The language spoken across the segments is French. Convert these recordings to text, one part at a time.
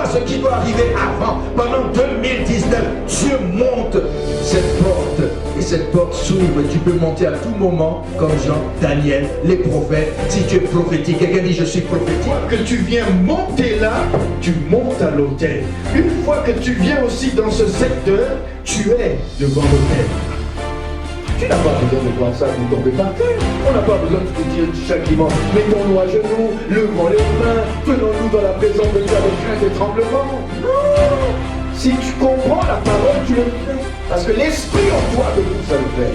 vois ce qui doit arriver avant. Pendant 2019, Dieu monte cette porte. Et cette porte s'ouvre. Tu peux monter à tout moment, comme Jean, Daniel, les prophètes. Si tu es prophétique, quelqu'un dit je suis prophétique. Une fois que tu viens monter là, tu montes à l'autel. Une fois que tu viens aussi dans ce secteur, tu es devant l'autel. Tu n'as pas besoin de voir ça pour tomber par terre. On n'a pas besoin de te dire chaque dimanche, mettons-nous à genoux, levons les mains, tenons-nous dans la présence de Dieu avec crainte et tremblement. Non. Si tu comprends la parole, tu le fais. Parce que l'esprit en toi de vous, ça le fait.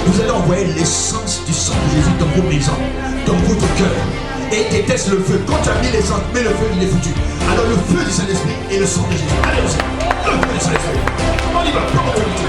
Vous allez envoyer l'essence du sang de Jésus dans vos maisons, dans votre cœur. Et déteste le feu. Quand tu as mis l'essence, mais le feu, il est foutu. Alors le feu du Saint-Esprit et le sang de Jésus. Allez, le feu du Saint-Esprit. On y va, prends l'autorité.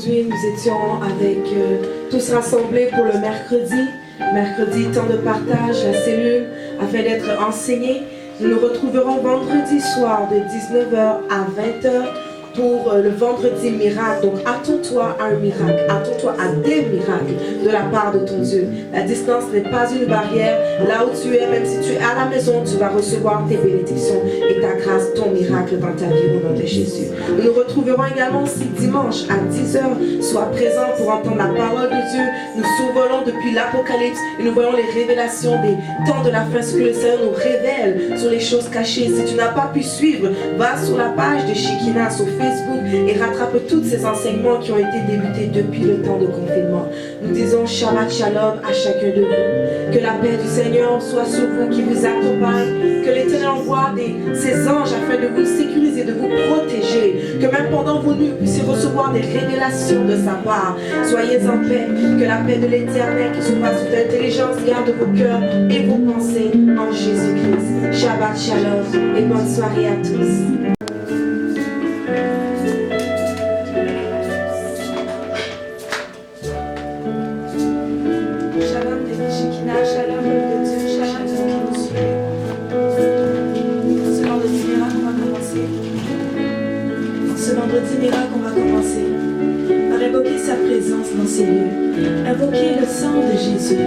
Nous étions avec tous rassemblés pour le mercredi, temps de partage, la cellule, afin d'être enseignés. Nous nous retrouverons vendredi soir de 19h à 20h pour le vendredi miracle. Donc attends-toi à un miracle, attends-toi à des miracles de la part de ton Dieu. La distance n'est pas une barrière. Là où tu es, même si tu es à la maison, tu vas recevoir tes bénédictions et ta grâce, ton miracle dans ta vie au nom de Jésus. Nous nous retrouverons également aussi dimanche à 10h. Sois présent pour entendre la parole de Dieu. Nous survolons depuis l'Apocalypse et nous voyons les révélations des temps de la fin, ce que le Seigneur nous révèle sur les choses cachées. Si tu n'as pas pu suivre, va sur la page de Shekina sur Facebook et rattrape tous ces enseignements qui ont été débutés depuis le temps de confinement. Nous disons Shabbat Shalom à chacun de vous. Que la paix du Seigneur soit sur vous, qui vous accompagne. Que l'Éternel envoie ses anges afin de vous sécuriser, de vous protéger. Que même pendant vos nuits, vous puissiez recevoir des révélations de sa part. Soyez en paix. Que la paix de l'Éternel qui surpasse toute intelligence garde vos cœurs et vos pensées en Jésus-Christ. Shabbat Shalom et bonne soirée à tous. vendredi miracle, on va commencer par invoquer sa présence dans ces lieux. Invoquer le sang de Jésus,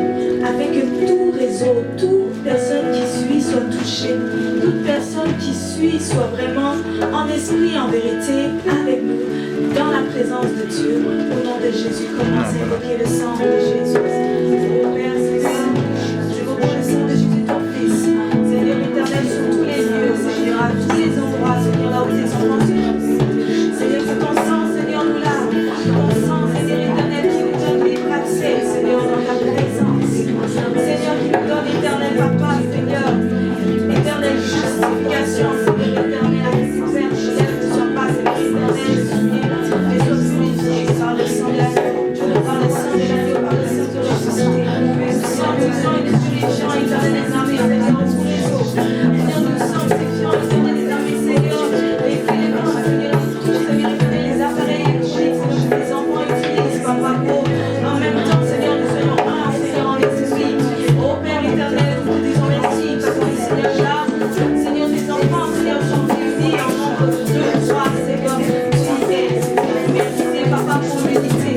afin que tout réseau, toute personne qui suit soit touchée, toute personne qui suit soit vraiment en esprit, en vérité, avec nous, dans la présence de Dieu. Au nom de Jésus, commence à invoquer le sang de Jésus. Oh Père, Seigneur, j'invoque le sang de Jésus, ton Fils. Seigneur éternel, sur tous les lieux, Seigneur, à tous les endroits, Seigneur, là où tes enfants se trouvent. Seigneur, c'est ton sang, Seigneur, nous lave. Ton sang, Seigneur éternel, qui nous donne libre accès, Seigneur, dans ta présence. Seigneur, qui nous donne éternel, Papa, Seigneur, éternelle justification, Seigneur éternel, avec nos pères, Seigneur, ne sois pas, Seigneur éternel, mais sois purifié par le sang de l'agneau, par le sang de l'agneau, par le sang de ressuscité. Nous sanctifions et nous purifions, éternel des armées, Seigneur, tous les jours. Seigneur, nous sanctifions, éternel des armées, Seigneur, les éléments, Seigneur, tous, Seigneur éternel, les appareils électroniques, Seigneur, que les enfants utilisent, Papa, pour en même temps, Seigneur, nous soyons un, Seigneur, en esprit. Ô Père éternel, nous te disons merci, parce que Seigneur, là, Seigneur, tes enfants, Seigneur, sont unis en nombre de 2 ou 3, Seigneur, unité, merci, Papa, pour l'unité.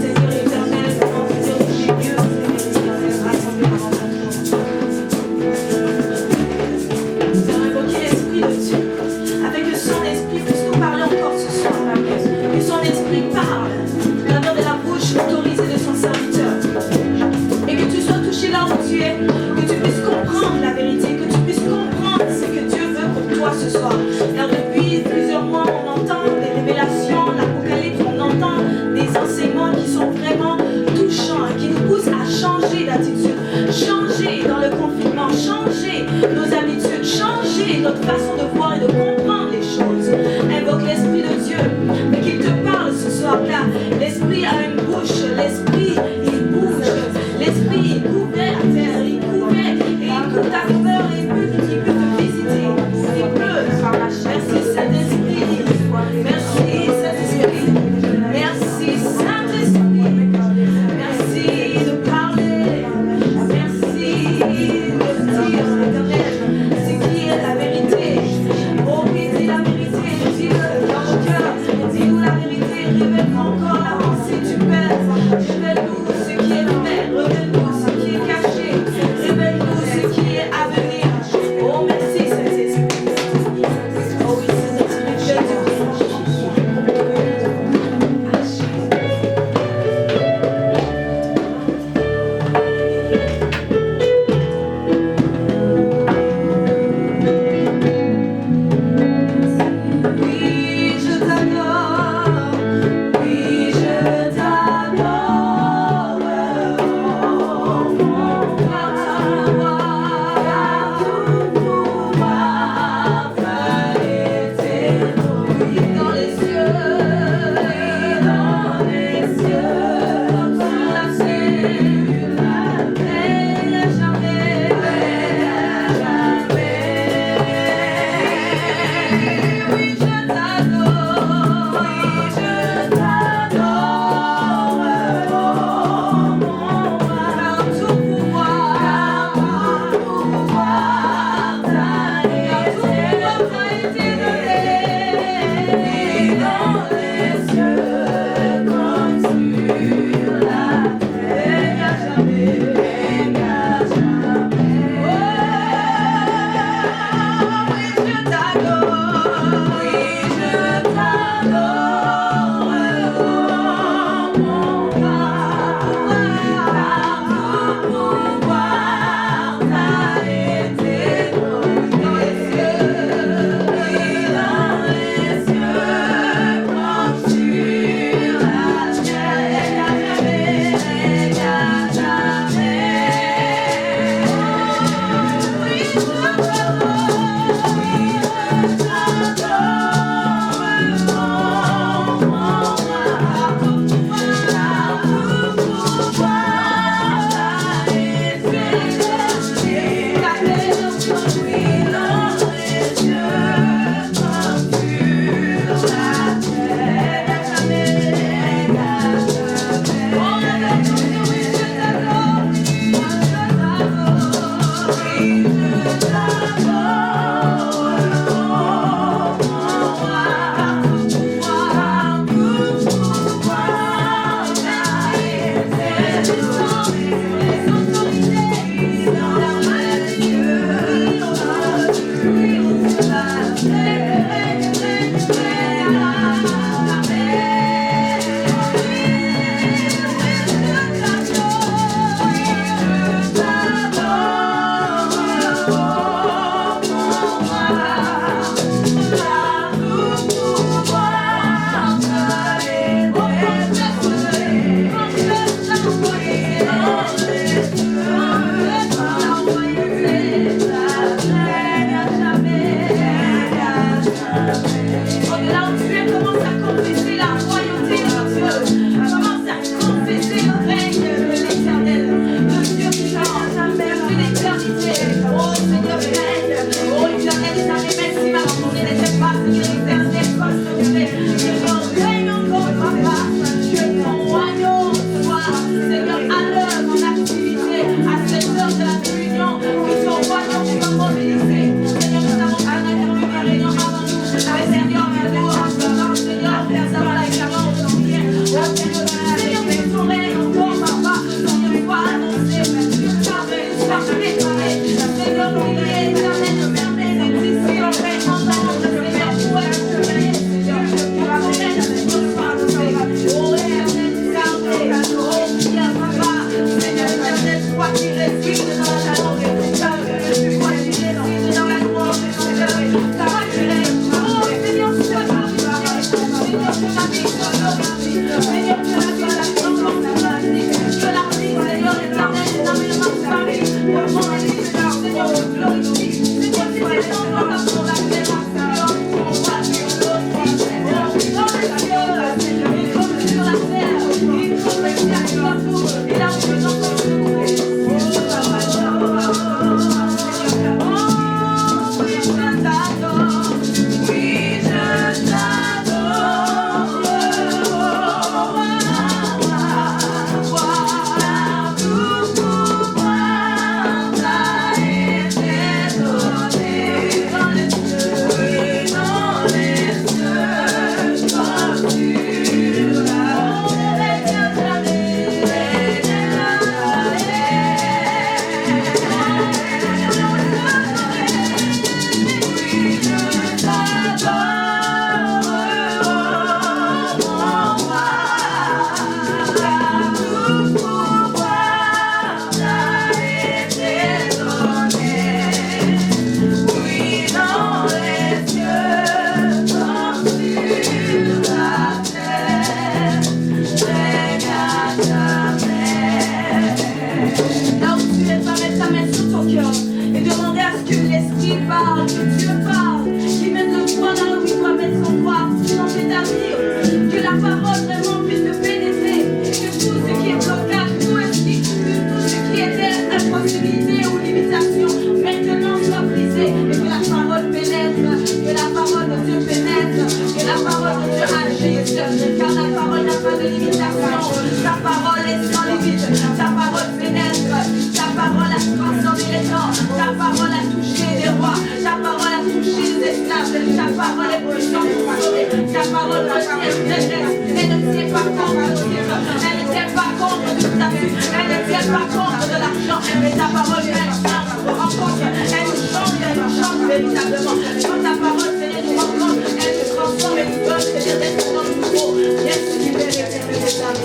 Seigneur éternel, pour Seigneur, tous les lieux, Seigneur éternel, rassemblés devant ton trône. Nous allons invoquer l'Esprit de Dieu, avec que son Esprit puisse nous parler encore ce soir, que son Esprit parle, la de la bouche autorisée de son serviteur. Et que tu sois touché là où tu es, que tu puisses comprendre la vérité, que tu puisses comprendre ce que Dieu veut pour toi ce soir. Car depuis plusieurs mois, on entend des révélations, l'Apocalypse, on entend des enseignements qui sont vraiment touchants, qui nous poussent à changer d'attitude, changer dans le confinement, changer nos habitudes, changer notre façon de voir et de comprendre les choses. Invoque l'Esprit de Dieu, mais qu'il te parle ce soir, car l'Esprit a une bouche, l'Esprit il bouge, l'Esprit il couvert la terre, il couvert et il couvre ta peur et il peut te visiter, il peut par la chair. Merci Saint-Esprit, merci Saint-Esprit, merci Saint-Esprit, merci de parler, merci de dire, Éternel, ce qui est la vérité. Oh est puissante pour marcher. Ta parole me dit, elle ne tient pas compte de Dieu. Elle ne tient pas compte du statut. Elle ne tient pas compte de l'argent. Mais ta parole, elle change. Rencontre, elle change véritablement. Quand ta parole, Seigneur, nous rencontre, elle nous transforme et nous donne, Seigneur, d'être dans le nouveau. Viens te libérer, Seigneur, des âmes.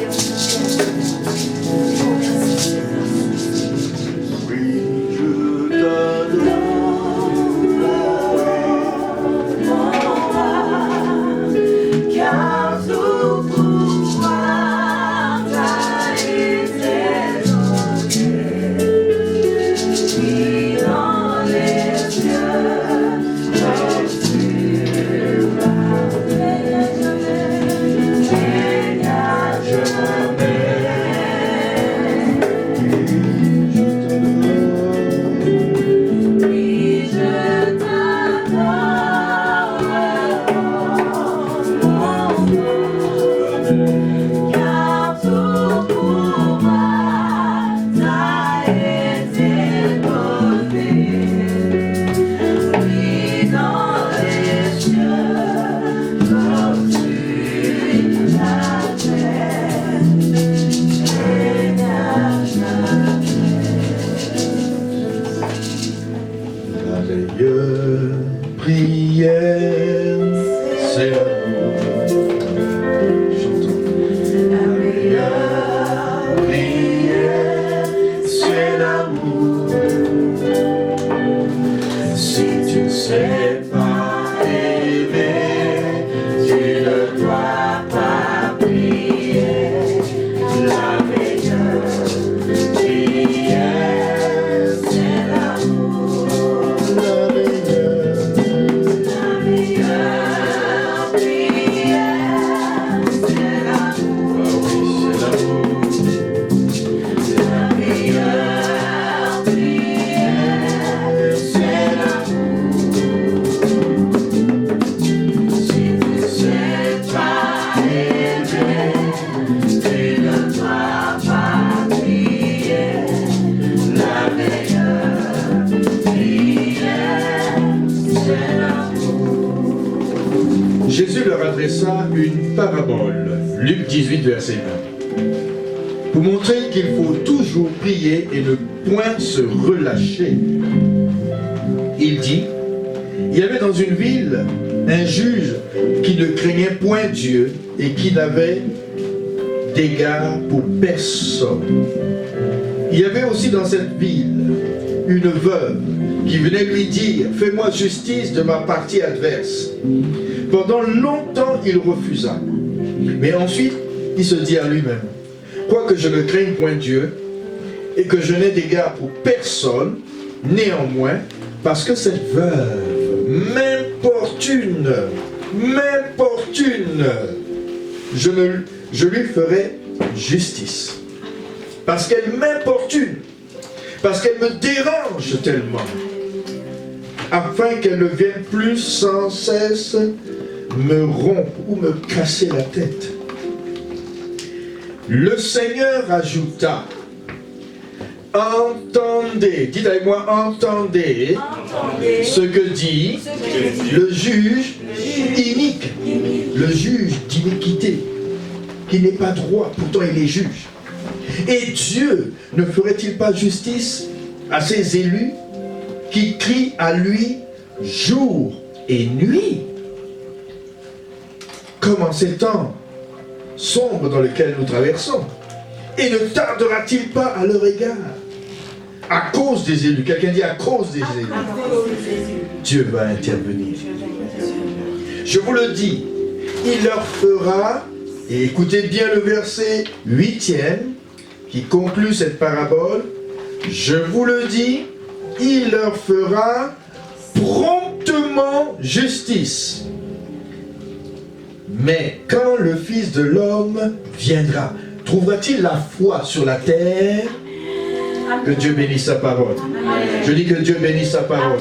Jésus leur adressa une parabole, Luc 18, verset 1, pour montrer qu'il faut toujours prier et ne point se relâcher. Il dit, il y avait dans une ville un juge qui ne craignait point Dieu et qui n'avait d'égard pour personne. Il y avait aussi dans cette ville une veuve qui venait lui dire, fais-moi justice de ma partie adverse. Pendant longtemps, il refusa. Mais ensuite, il se dit à lui-même, quoique je ne craigne point Dieu et que je n'ai d'égard pour personne, néanmoins, parce que cette veuve m'importune, je lui ferai justice. Parce qu'elle m'importune, parce qu'elle me dérange tellement, afin qu'elle ne vienne plus sans cesse me rompre ou me casser la tête. Le Seigneur ajouta, entendez, dites avec moi, entendez, ce que dit le juge inique, le juge d'iniquité, qui n'est pas droit, pourtant il est juge. Et Dieu ne ferait-il pas justice à ses élus qui crient à lui jour et nuit? Comme en ces temps sombres dans lesquels nous traversons. Et ne tardera-t-il pas à leur égard? À cause des élus. Quelqu'un dit à cause des élus. Dieu va intervenir. Je vous le dis, il leur fera, et écoutez bien le verset 8e, qui conclut cette parabole, je vous le dis, il leur fera promptement justice. Mais quand le Fils de l'homme viendra, trouvera-t-il la foi sur la terre? Que Dieu bénisse sa parole. Je dis que Dieu bénisse sa parole.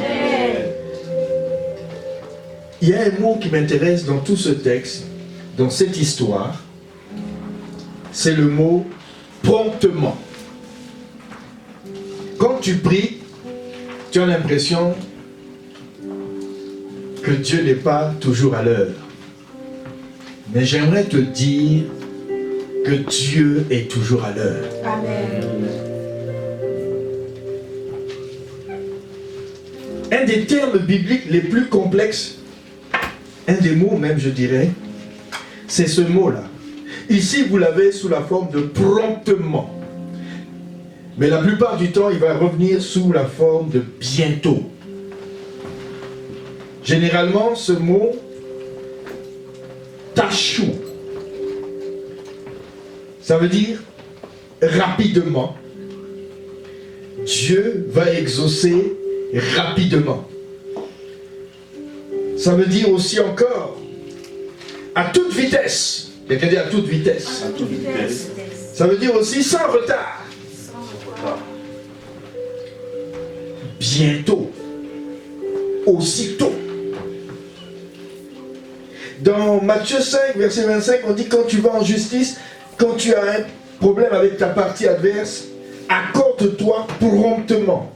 Il y a un mot qui m'intéresse dans tout ce texte, dans cette histoire, c'est le mot promptement. Quand tu pries, tu as l'impression que que Dieu n'est pas toujours à l'heure. Mais j'aimerais te dire que Dieu est toujours à l'heure. Amen. Un des termes bibliques les plus complexes, un des mots même je dirais, c'est ce mot-là. Ici vous l'avez sous la forme de promptement. Mais la plupart du temps il va revenir sous la forme de bientôt. Généralement ce mot tachou, ça veut dire rapidement. Dieu va exaucer rapidement. Ça veut dire aussi encore à toute vitesse. Quelqu'un dit à toute vitesse. À toute vitesse. Ça veut dire aussi sans retard. Bientôt. Aussitôt. Dans Matthieu 5, verset 25, on dit quand tu vas en justice, quand tu as un problème avec ta partie adverse, accorde-toi promptement.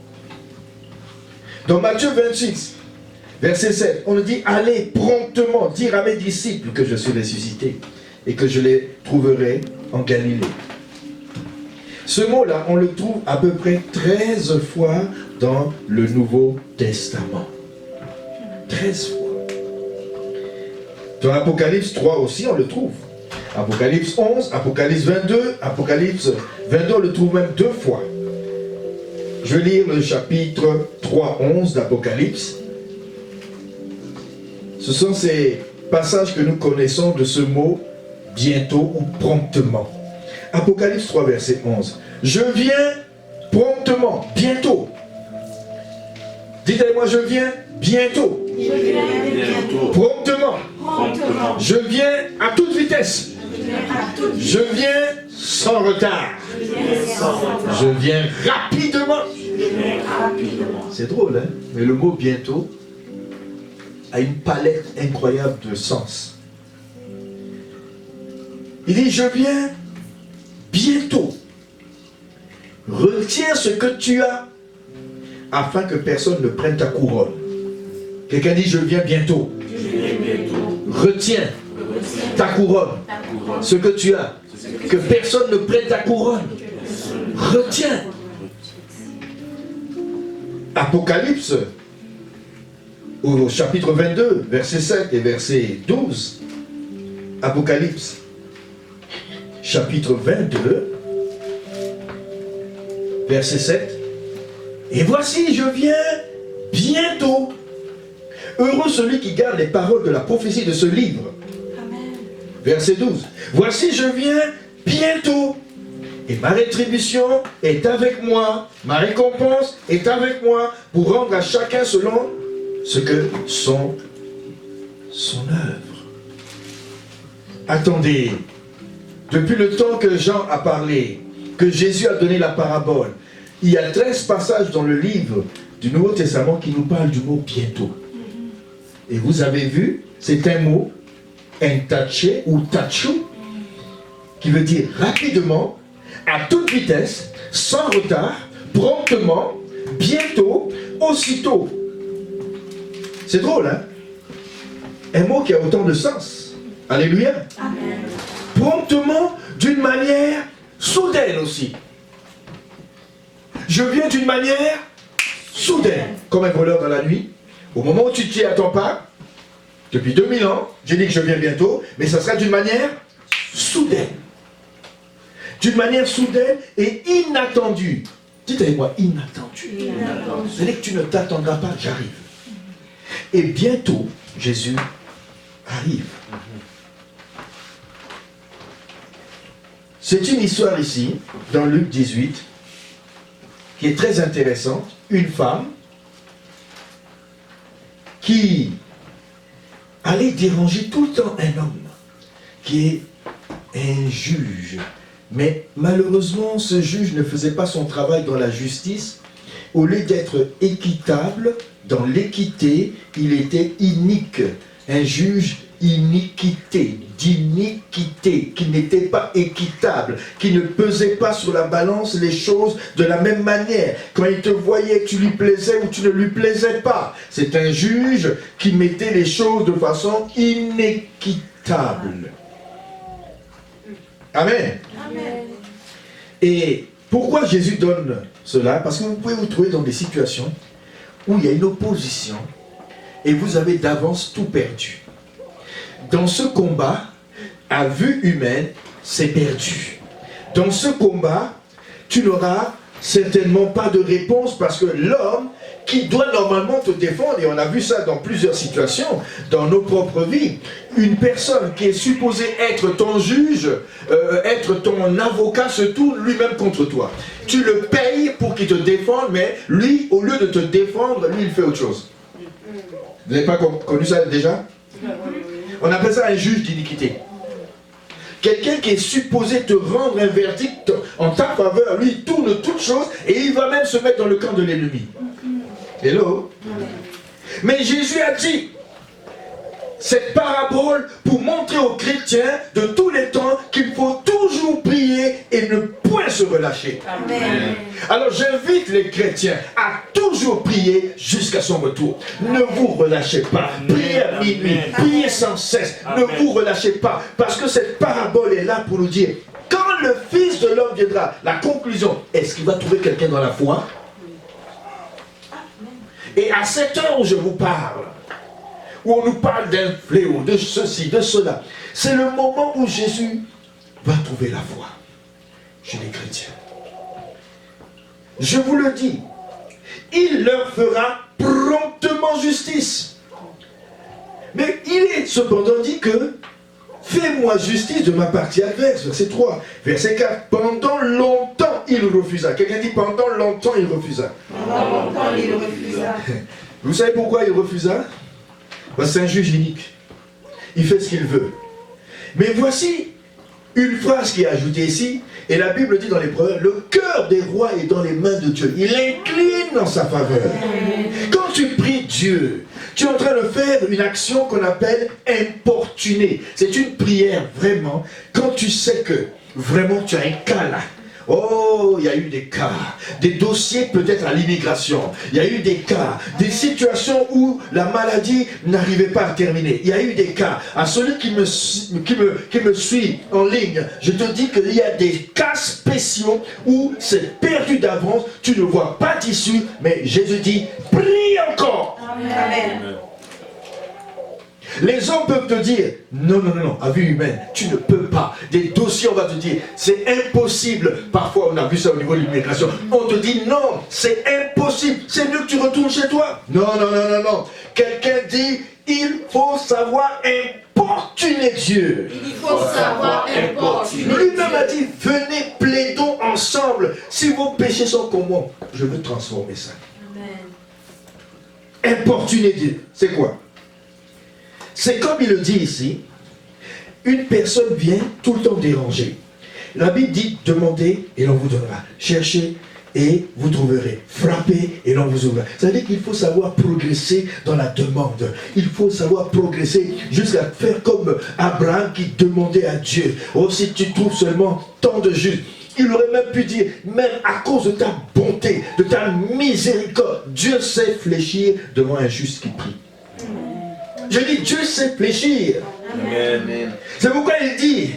Dans Matthieu 26, verset 7, on nous dit allez promptement dire à mes disciples que je suis ressuscité et que je les trouverai en Galilée. Ce mot-là, on le trouve à peu près 13 fois dans le Nouveau Testament. 13 fois. Dans Apocalypse 3 aussi, on le trouve. Apocalypse 11, Apocalypse 22, Apocalypse 22, on le trouve même 2 fois. Je vais lire le chapitre 3, 11 d'Apocalypse. Ce sont ces passages que nous connaissons de ce mot bientôt ou promptement. Apocalypse 3, verset 11. Je viens promptement, bientôt. Dites-moi, je viens bientôt. Je viens bientôt. Promptement. Promptement. Je viens à toute vitesse. Je viens sans retard. Je viens rapidement. C'est drôle, hein? Mais le mot bientôt a une palette incroyable de sens. Il dit, je viens bientôt. Retiens ce que tu as afin que personne ne prenne ta couronne. Quelqu'un dit, je viens bientôt. Retiens ta couronne. Ce que tu as. Que personne ne prenne ta couronne. Retiens. Apocalypse, au chapitre 22, verset 7 et verset 12. Apocalypse, chapitre 22, verset 7. Et voici, je viens bientôt. Heureux celui qui garde les paroles de la prophétie de ce livre. Amen. Verset 12. Voici, je viens bientôt. Et ma rétribution est avec moi. Ma récompense est avec moi pour rendre à chacun selon ce que son œuvre. Attendez. Depuis le temps que Jean a parlé, que Jésus a donné la parabole, il y a 13 passages dans le livre du Nouveau Testament qui nous parlent du mot bientôt. Et vous avez vu, c'est un mot, entaché ou tachou, qui veut dire rapidement, à toute vitesse, sans retard, promptement, bientôt, aussitôt. C'est drôle, hein? Un mot qui a autant de sens. Alléluia. Amen. Promptement, d'une manière soudaine aussi. Je viens d'une manière soudaine, comme un voleur dans la nuit. Au moment où tu t'y attends pas, depuis 2000 ans, j'ai dit que je viens bientôt, mais ça sera d'une manière soudaine. D'une manière soudaine et inattendue. Dites avec moi, inattendue. C'est-à-dire que tu ne t'attendras pas, j'arrive. Et bientôt, Jésus arrive. C'est une histoire ici, dans Luc 18, qui est très intéressante. Une femme qui allait déranger tout le temps un homme, qui est un juge. Mais malheureusement, ce juge ne faisait pas son travail dans la justice. Au lieu d'être équitable, dans l'équité, il était inique. Un juge d'iniquité, qui n'était pas équitable, qui ne pesait pas sur la balance les choses de la même manière. Quand il te voyait, tu lui plaisais ou tu ne lui plaisais pas. C'est un juge qui mettait les choses de façon inéquitable. Amen. Amen. Et pourquoi Jésus donne cela? Parce que vous pouvez vous trouver dans des situations où il y a une opposition et vous avez d'avance tout perdu. Dans ce combat, à vue humaine, c'est perdu. Dans ce combat, tu n'auras certainement pas de réponse parce que l'homme qui doit normalement te défendre, et on a vu ça dans plusieurs situations, dans nos propres vies, une personne qui est supposée être ton juge, être ton avocat, se tourne lui-même contre toi. Tu le payes pour qu'il te défende, mais lui, au lieu de te défendre, lui, il fait autre chose. Vous n'avez pas connu ça déjà? On appelle ça un juge d'iniquité. Quelqu'un qui est supposé te rendre un verdict en ta faveur, lui, il tourne toutes choses et il va même se mettre dans le camp de l'ennemi. Hello? Mais Jésus a dit cette parabole pour montrer aux chrétiens de tous les temps qu'il faut toujours prier et ne point se relâcher. Amen. Alors j'invite les chrétiens à toujours prier jusqu'à son retour. Ne vous relâchez pas. Priez à minuit, priez sans cesse. Ne vous relâchez pas. Parce que cette parabole est là pour nous dire, quand le Fils de l'homme viendra, la conclusion, est-ce qu'il va trouver quelqu'un dans la foi? Et à cette heure où je vous parle, où on nous parle d'un fléau, de ceci, de cela, c'est le moment où Jésus va trouver la foi chez les chrétiens. Je vous le dis, il leur fera promptement justice. Mais il est cependant dit que fais-moi justice de ma partie adverse. Verset 3. Verset 4. Pendant longtemps, il refusa. Quelqu'un dit pendant longtemps, il refusa. Pendant longtemps, il refusa. Vous savez pourquoi il refusa? Parce que c'est un juge unique. Il fait ce qu'il veut. Mais voici une phrase qui est ajoutée ici. Et la Bible dit dans les Proverbes, le cœur des rois est dans les mains de Dieu. Il incline en sa faveur. Quand tu pries Dieu, tu es en train de faire une action qu'on appelle importuner. C'est une prière vraiment, quand tu sais que vraiment tu as un cas là. Oh, il y a eu des cas, des dossiers peut-être à l'immigration. Il y a eu des cas, des situations où la maladie n'arrivait pas à terminer. Il y a eu des cas. À celui qui me suit en ligne, je te dis qu'il y a des cas spéciaux où c'est perdu d'avance. Tu ne vois pas d'issue, mais Jésus dit, prie encore. Amen. Les hommes peuvent te dire, non, non, non, non, à vue humaine, tu ne peux pas. Des dossiers, on va te dire, c'est impossible. Parfois, on a vu ça au niveau de l'immigration. On te dit, non, c'est impossible. C'est mieux que tu retournes chez toi. Non, non, non, non, non. Quelqu'un dit, il faut savoir importuner Dieu. Il faut savoir importuner. Lui-même a dit, venez, plaidons ensemble. Si vos péchés sont communs, je veux transformer ça. Amen. Importuner Dieu, c'est quoi? C'est comme il le dit ici, une personne vient tout le temps déranger. La Bible dit, demandez et l'on vous donnera. Cherchez et vous trouverez. Frappez et l'on vous ouvrira. Ça veut dire qu'il faut savoir progresser dans la demande. Il faut savoir progresser jusqu'à faire comme Abraham qui demandait à Dieu. Oh, si tu trouves seulement tant de justes. Il aurait même pu dire, même à cause de ta bonté, de ta miséricorde, Dieu sait fléchir devant un juste qui prie. Je dis, Dieu sait fléchir. Amen. C'est pourquoi il dit,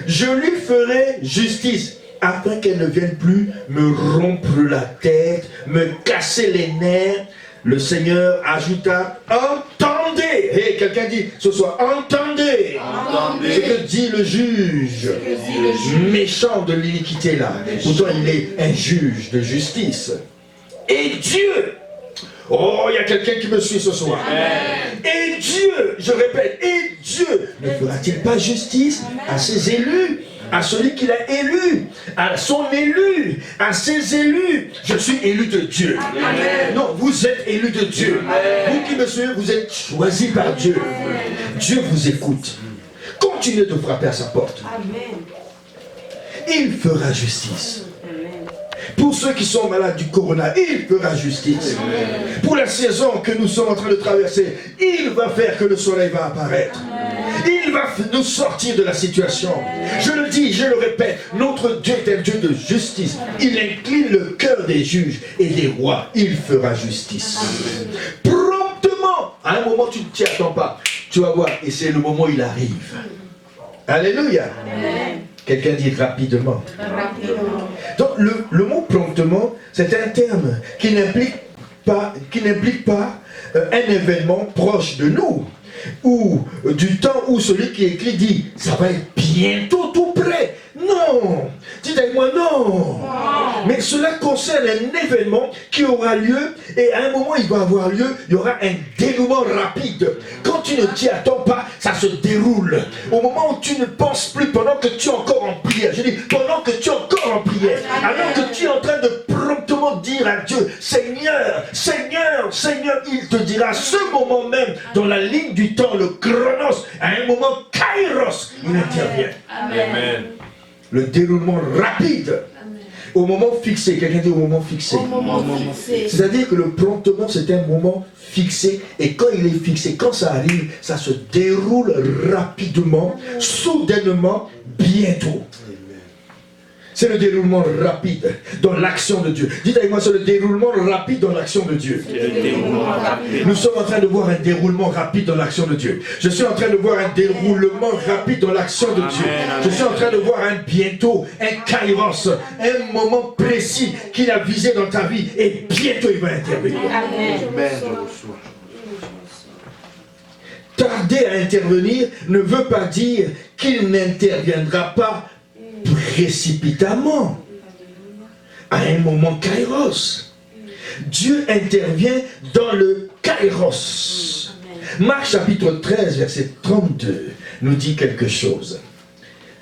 je lui ferai justice, afin qu'elle ne vienne plus me rompre la tête, me casser les nerfs. Le Seigneur ajouta, entendez. Et quelqu'un dit, ce soir, entendez. Entendez. Ce que dit le juge. Méchant de l'iniquité là. Pourtant, il est un juge de justice. Et Dieu, oh, il y a quelqu'un qui me suit ce soir. Amen. Et Dieu, je répète, et Dieu ne fera-t-il pas justice à ses élus, à celui qu'il a élu, à son élu, à ses élus? Je suis élu de Dieu. Amen. Non, vous êtes élu de Dieu. Amen. Vous qui me suivez, vous êtes choisis par Dieu. Amen. Dieu vous écoute. Continuez de frapper à sa porte. Amen. Il fera justice. Pour ceux qui sont malades du corona, il fera justice. Pour la saison que nous sommes en train de traverser, il va faire que le soleil va apparaître. Il va nous sortir de la situation. Je le dis, je le répète, notre Dieu est un Dieu de justice. Il incline le cœur des juges et des rois. Il fera justice. Promptement, à un moment tu ne t'y attends pas. Tu vas voir, et c'est le moment où il arrive. Alléluia. Quelqu'un dit rapidement. Donc le mot promptement, c'est un terme qui n'implique pas un événement proche de nous, ou du temps où celui qui écrit dit ça va être bientôt tout près. Non, dites avec moi non. Mais cela concerne un événement qui aura lieu, et à un moment il va avoir lieu, il y aura un dénouement rapide. Quand tu ne t'y attends pas, ça se déroule. Au moment où tu ne penses plus, pendant que tu es encore en prière, je dis pendant que tu es encore en prière, alors que tu es en train de promptement dire à Dieu, Seigneur, Seigneur, Seigneur, il te dira à ce moment même, dans la ligne du temps, le chronos, à un moment kairos, il intervient. Amen. Le déroulement rapide. Au moment fixé. Quelqu'un dit au moment fixé. C'est-à-dire que le promptement, c'est un moment fixé. Et quand il est fixé, quand ça arrive, ça se déroule rapidement, soudainement, bientôt. C'est le déroulement rapide dans l'action de Dieu. Dites avec moi, c'est le déroulement rapide dans l'action de Dieu. Nous sommes en train de voir un déroulement rapide dans l'action de Dieu. Je suis en train de voir un déroulement rapide dans l'action de Dieu. Je suis en train de voir un bientôt, un kairos, un moment précis qu'il a visé dans ta vie, et bientôt il va intervenir. Amen. Tarder à intervenir ne veut pas dire qu'il n'interviendra pas précipitamment, à un moment kairos. Dieu intervient dans le kairos. Marc chapitre 13 verset 32 nous dit quelque chose.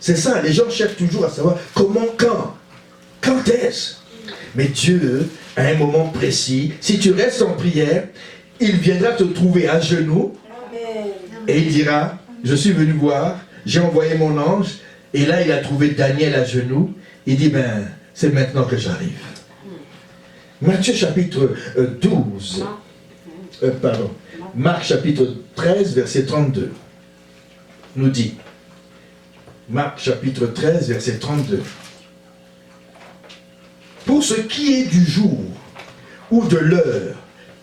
C'est ça, les gens cherchent toujours à savoir comment, quand est-ce. Mais Dieu, à un moment précis, si tu restes en prière, il viendra te trouver à genoux et il dira, je suis venu voir, j'ai envoyé mon ange. Et là, il a trouvé Daniel à genoux. Il dit, ben, c'est maintenant que j'arrive. Matthieu chapitre 12. Marc chapitre 13, verset 32. Nous dit. Marc chapitre 13, verset 32. Pour ce qui est du jour ou de l'heure,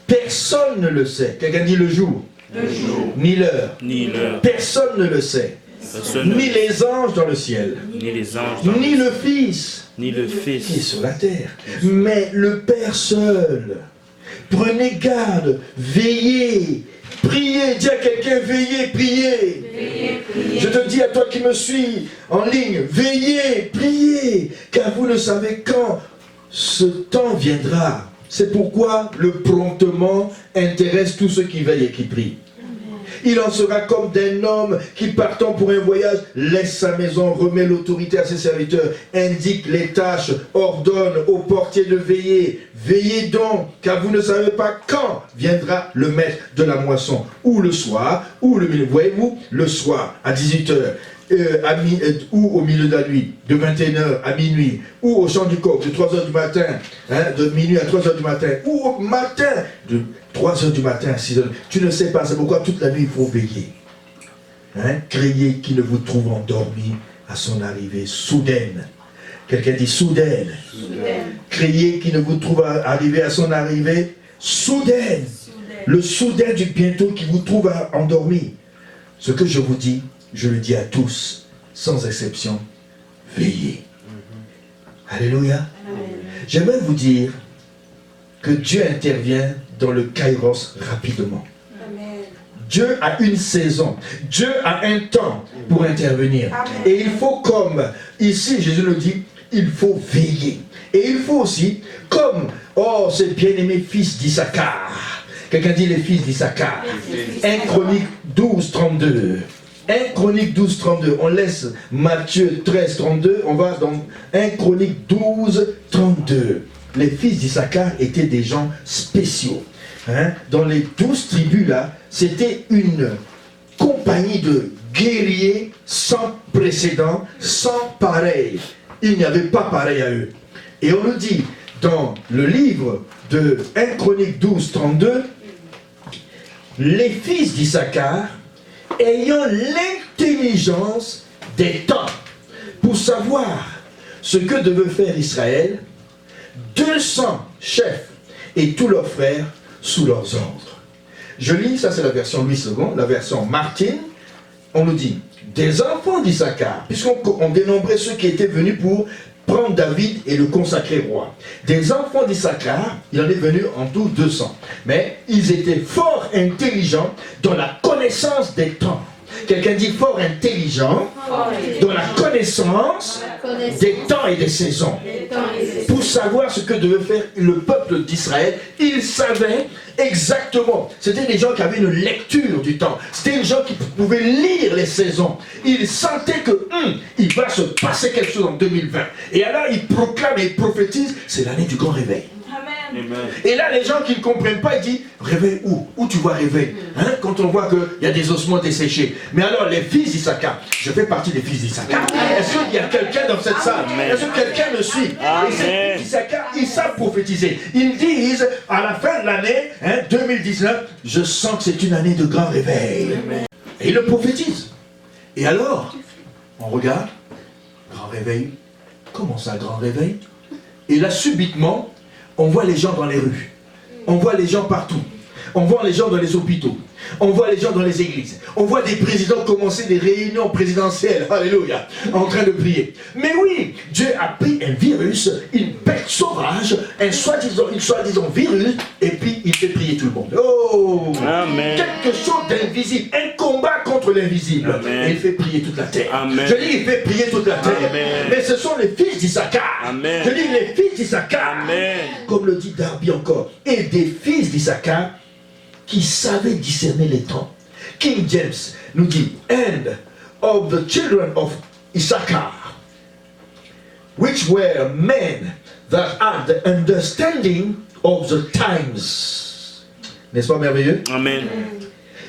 personne ne le sait. Quelqu'un dit le jour. Le jour. Ni l'heure. Ni l'heure. Personne ne le sait. Ni les anges dans le ciel, ni les anges, ni le Fils, ni le Fils qui est sur la terre, mais le Père seul. Prenez garde, veillez, priez. Dis à quelqu'un, veillez, priez. Je te dis à toi qui me suis en ligne, veillez, priez, car vous ne savez quand ce temps viendra. C'est pourquoi le promptement intéresse tous ceux qui veillent et qui prient. Il en sera comme d'un homme qui, partant pour un voyage, laisse sa maison, remet l'autorité à ses serviteurs, indique les tâches, ordonne aux portiers de veiller. Veillez donc, car vous ne savez pas quand viendra le maître de la moisson, ou le soir, ou le milieu. Voyez-vous, le soir, à 18h, ou au milieu de la nuit, de 21h à minuit, ou au chant du coq, de 3h du matin, de minuit à 3h du matin, ou au matin, de 3h du matin à 6h. Tu ne sais pas, c'est pourquoi toute la nuit il faut veiller. Craignez qu'il ne vous trouve endormi à son arrivée soudaine. Quelqu'un dit soudaine. Craignez qu'il ne vous trouve arrivé à son arrivée soudaine. Le soudain du bientôt qui vous trouve endormi. Ce que je vous dis, je le dis à tous, sans exception, veillez. Alléluia. J'aimerais vous dire que Dieu intervient dans le kairos rapidement. Dieu a une saison, Dieu a un temps pour intervenir. Et il faut, comme ici Jésus le dit, il faut veiller. Et il faut aussi, comme, ces bien-aimés fils d'Issachar. Quelqu'un dit les fils d'Issachar. 1 Chronique 12, 32. 1 Chronique 12, 32. On laisse Matthieu 13, 32. On va dans 1 Chronique 12, 32. Les fils d'Issachar étaient des gens spéciaux. Dans les 12 tribus là, c'était une compagnie de guerriers sans précédent, sans pareil. Il n'y avait pas pareil à eux. Et on nous dit, dans le livre de 1 Chronique 12, 32, les fils d'Issachar, ayant l'intelligence des temps pour savoir ce que devait faire Israël, 200 chefs et tous leurs frères sous leurs ordres. Je lis, ça c'est la version Louis II, la version Martin, on nous dit, des enfants d'Issachar, puisqu'on dénombrait ceux qui étaient venus pour prendre David et le consacrer roi. Des enfants d'Issachar, il en est venu en tout 200. Mais ils étaient fort intelligents dans la connaissance des temps. Quelqu'un dit fort intelligent dans la connaissance des temps et des saisons. Pour savoir ce que devait faire le peuple d'Israël, ils savaient exactement. C'était des gens qui avaient une lecture du temps. C'était des gens qui pouvaient lire les saisons. Ils sentaient que il va se passer quelque chose en 2020. Et alors ils proclament et ils prophétisent, c'est l'année du grand réveil. Amen. Et là, les gens qui ne comprennent pas, ils disent, réveil où? Où tu vois réveil? Hein? Quand on voit qu'il y a des ossements desséchés. Mais alors, les fils d'Issachar, je fais partie des fils d'Issachar. Est-ce qu'il y a quelqu'un dans cette salle? Est-ce que quelqu'un me suit? Et ces fils d'Issachar, ils savent prophétiser. Ils disent, à la fin de l'année, 2019, je sens que c'est une année de grand réveil. Et ils le prophétisent. Et alors, on regarde, grand réveil. Comment ça, grand réveil? Et là, subitement, on voit les gens dans les rues, on voit les gens partout, on voit les gens dans les hôpitaux, on voit les gens dans les églises, on voit des présidents commencer des réunions présidentielles, alléluia, en train de prier. Mais oui, Dieu a pris un virus, une bête sauvage, un soi-disant virus, et puis il fait prier tout le monde. Oh, Amen. Quelque chose d'invisible, un combat contre l'invisible, et il fait prier toute la terre. Amen. Je dis, il fait prier toute la terre. Amen. Mais ce sont les fils d'Issachar. Je dis, les fils d'Issachar, comme le dit Darby encore, et des fils d'Issachar qui savaient discerner les temps. King James nous dit, and of the children of Issachar, which were men that had the understanding of the times. N'est-ce pas merveilleux? Amen.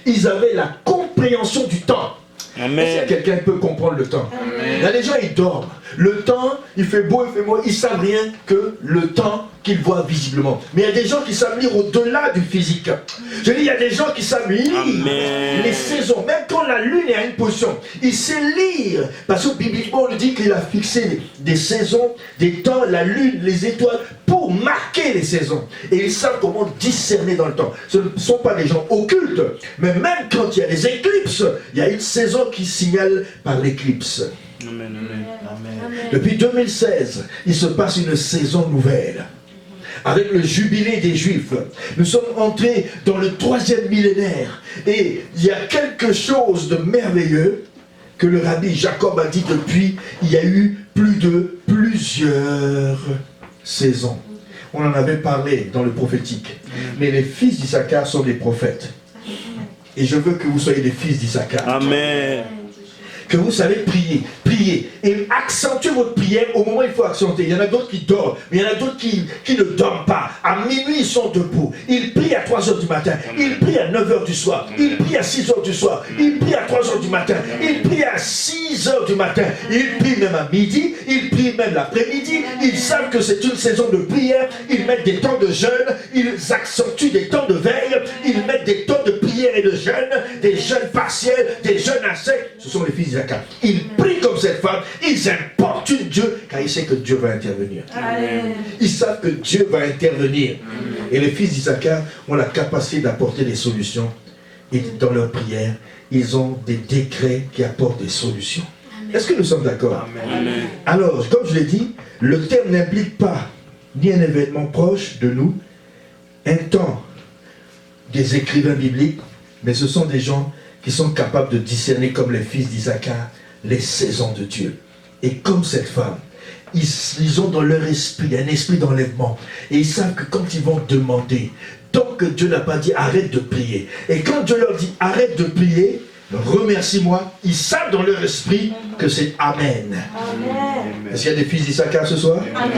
Ils avaient la compréhension du temps. Amen. Est-ce que quelqu'un peut comprendre le temps? Amen. Il y a des gens, ils dorment. Le temps, il fait beau, il fait beau, ils savent rien que le temps qu'ils voient visiblement. Mais il y a des gens qui savent lire au-delà du physique. Je dis, il y a des gens qui savent lire les saisons. Même quand la lune est à une position, il sait lire. Parce que bibliquement, on nous dit qu'il a fixé des saisons, des temps, la lune, les étoiles, pour marquer les saisons. Et ils savent comment discerner dans le temps. Ce ne sont pas des gens occultes. Mais même quand il y a des éclipses, il y a une saison qui signale par l'éclipse. Amen, amen, amen. Depuis 2016, il se passe une saison nouvelle. Avec le jubilé des Juifs, nous sommes entrés dans le 3e millénaire. Et il y a quelque chose de merveilleux que le rabbi Jacob a dit depuis, il y a eu plusieurs saisons. On en avait parlé dans le prophétique. Mais les fils d'Issachar sont des prophètes. Et je veux que vous soyez des fils d'Issachar. Amen. Que vous savez prier, et accentuer votre prière au moment où il faut accentuer. Il y en a d'autres qui dorment, mais il y en a d'autres qui ne dorment pas. À minuit, ils sont debout. Ils prient à 3h du matin, ils prient à 9h du soir, ils prient à 6h du soir, ils prient à 3h du matin, ils prient à 6h du matin, ils prient même à midi, ils prient même l'après-midi. Ils savent que c'est une saison de prière, ils mettent des temps de jeûne, ils accentuent des temps de veille, ils mettent des temps de prière et de jeûne, des jeûnes partiels, des jeûnes à sec. Ce sont les fils d'Issachar. Ils prient comme cette femme, ils importunent Dieu, car ils savent que Dieu va intervenir. Amen. Ils savent que Dieu va intervenir. Amen. Et les fils d'Issachar ont la capacité d'apporter des solutions. Et dans leur prière, ils ont des décrets qui apportent des solutions. Est-ce que nous sommes d'accord? Alors, comme je l'ai dit, le terme n'implique pas ni un événement proche de nous, un temps des écrivains bibliques, mais ce sont des gens qui sont capables de discerner comme les fils d'Issachar les saisons de Dieu. Et comme cette femme, ils ont dans leur esprit un esprit d'enlèvement. Et ils savent que quand ils vont demander, tant que Dieu n'a pas dit arrête de prier, et quand Dieu leur dit arrête de prier, remercie-moi, ils savent dans leur esprit que c'est Amen. Amen. Est-ce qu'il y a des fils d'Issachar ce soir? Amen.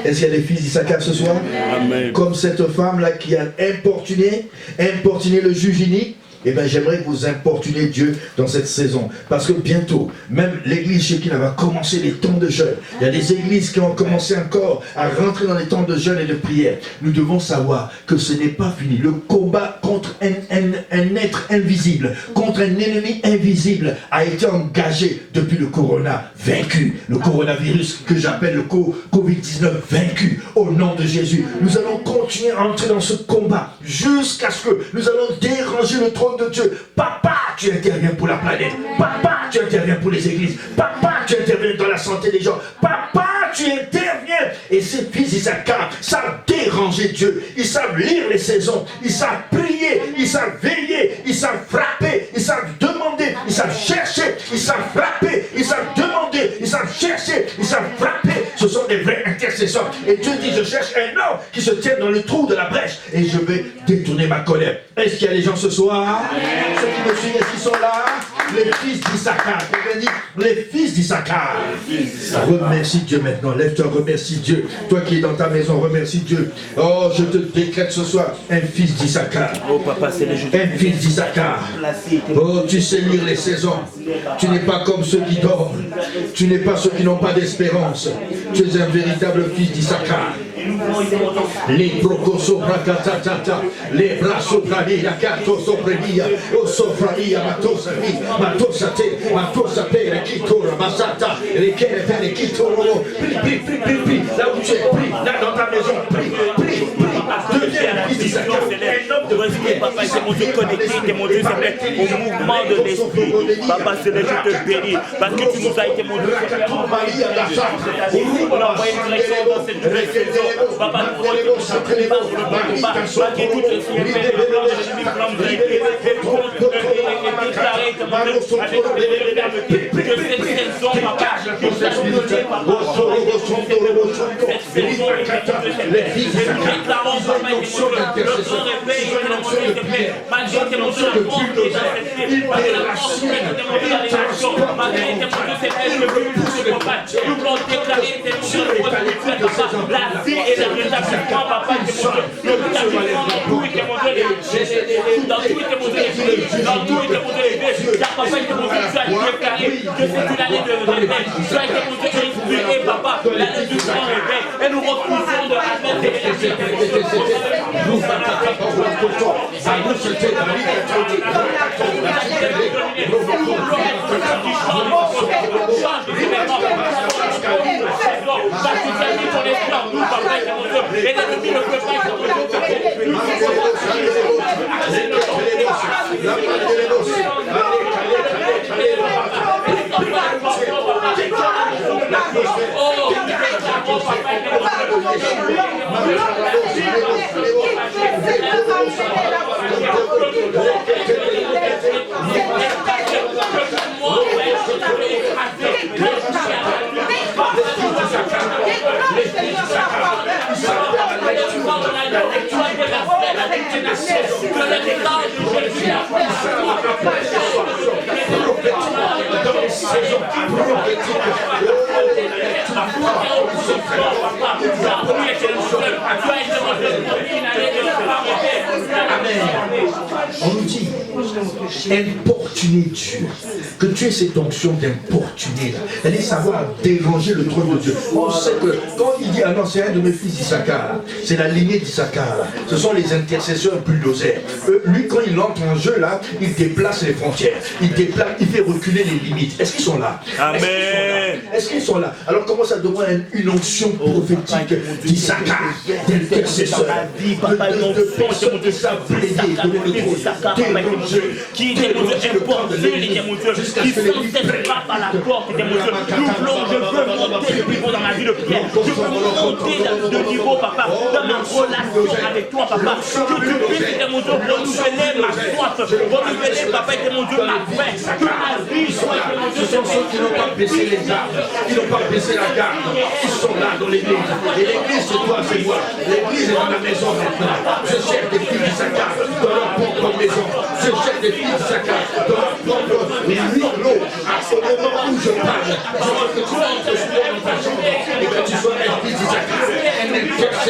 Est-ce qu'il y a des fils d'Issachar ce soir? Amen. Comme cette femme-là qui a importuné le juge unique, eh bien j'aimerais que vous importuniez Dieu dans cette saison. Parce que bientôt, même l'église chez qui va commencer les temps de jeûne. Il y a des églises qui ont commencé encore à rentrer dans les temps de jeûne et de prière. Nous devons savoir que ce n'est pas fini. Le combat contre un être invisible, contre un ennemi invisible a été engagé depuis le corona, vaincu. Le coronavirus que j'appelle le Covid-19, vaincu au nom de Jésus. Nous allons continuer à entrer dans ce combat jusqu'à ce que nous allons déranger le trône de Dieu. Papa, tu interviens pour la planète. Papa, tu interviens pour les églises. Papa, tu interviens dans la santé des gens. Papa, tu interviens. Et ces fils d'Issachar savent déranger Dieu. Ils savent lire les saisons. Ils savent prier. Ils savent veiller. Ils savent frapper. Ils savent demander. Ils savent chercher. Ils savent frapper. Ils savent demander. Ils savent chercher. Ils savent frapper. Ce sont des vrais intercesseurs. Et Dieu dit, je cherche un homme qui se tienne dans le trou de la brèche. Et je vais détourner ma colère. Est-ce qu'il y a des gens ce soir? Ceux qui me suivent, est-ce qu'ils sont là? Les fils d'Issachar. Quelqu'un dit, les fils d'Issachar. Remercie Dieu maintenant. Lève-toi, remercie Dieu. Toi qui es dans ta maison, remercie Dieu. Oh, je te décrète ce soir un fils d'Issachar. Oh papa, c'est un fils d'Issachar. Oh, tu sais lire les saisons. Tu n'es pas comme ceux qui dorment. Tu n'es pas ceux qui n'ont pas d'espérance. Tu es un véritable fils d'Issachar. Les procoso bracatatata, les bras soprani, la carto soprania, o soprania, matosani, matosate, la kitora, masata, les kerepe, les kitoro, prie, là où tu es, prie, là dans ta maison, prie, deviens un fils d'Issachar, un homme de prière. Papa, c'est mon Dieu connecté, c'est mon Dieu, c'est au mouvement de l'esprit. Papa, c'est le je te bénis, parce que tu nous as été mon Dieu. On a envoyé une direction dans cette nouvelle saison. Papa, nous voulons que tu te prépares pour le combat, malgré toutes les signes faits, le plan de l'ennemi, le plan de l'épée, et déclarer que mon Dieu, avec les fermetés, que cette saison, papa, que ça nous donne, papa, cette saison, et nous déclarons, papa, le grand réveil, que le monde est fait, malgré que mon Dieu a compris dans cette vie, malgré la confiance que nous avons dans les actions, malgré que mon Dieu s'est fait le plus de combat, nous voulons déclarer cette chose pour la vie et le rétablissement, papa, que mon Dieu, le rétablissement dans tout et que mon Dieu, dans tout et que mon Dieu, dans tout et que mon Dieu, car papa, que mon Dieu, tu as déclaré que c'est une année de réveil, tu as été mon Dieu inspiré, papa, l'année du grand réveil, et nous refusons de admettre ces On nous dit, importuner Dieu. Que tu aies cette onction d'importuner. Allez savoir déranger le trône de Dieu. On sait que quand il dit, ah non, c'est un de mes fils d'Issachar, c'est la lignée d'Issachar. Ce sont les intercesseurs bulldozers. Lui, quand il entre en jeu là, il déplace les frontières. Il déplace, il fait reculer les limites. Est-ce qu'ils sont là? Amen. Est-ce qu'ils sont là? Alors comment ça demande une onction prophétique d'Issachar, d'intercesseur, de personnes qui savent plaider, qui était mon Dieu importune, était mon Dieu, qui sans cesse frappe à la porte, était mon Dieu. Nous voulons, je veux monter de niveau dans ma vie de prière. Je veux monter de niveau, papa, dans ma relation avec toi, papa. Que tu puisses, était mon Dieu, renouveler ma soif, renouveler, papa, était mon Dieu, ma faim. Que ma vie soit, était mon Dieu, ce sont ceux qui n'ont pas baissé les armes, qui n'ont pas baissé la garde. Ils sont là dans l'église. Et l'église, c'est toi, c'est moi. L'église est dans la maison maintenant. Je cherche des filles d'Issachar dans leur propre maison. Je cherche des filles d'Issachar dans leur propre huis-clos. À ce moment où je parle, je veux que tu entres dans ta chambre et que tu sois un fils d'Issachar, un intercesseur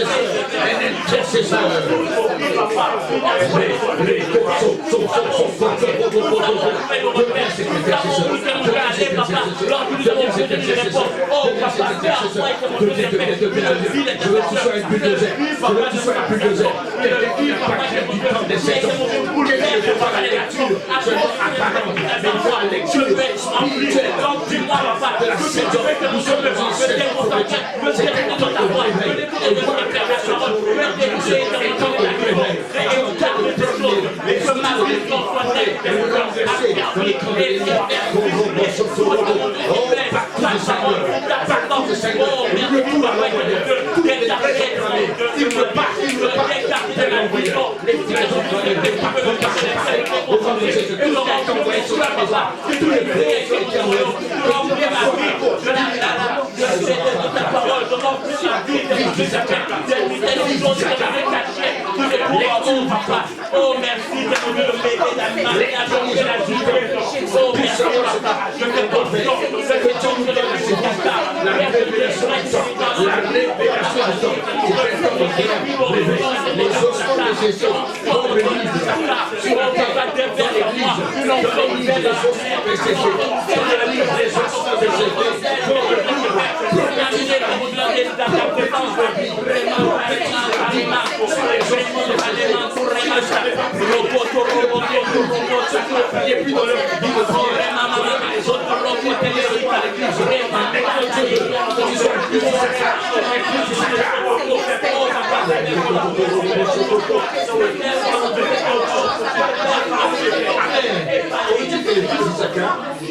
Oh merci de me lever dans ma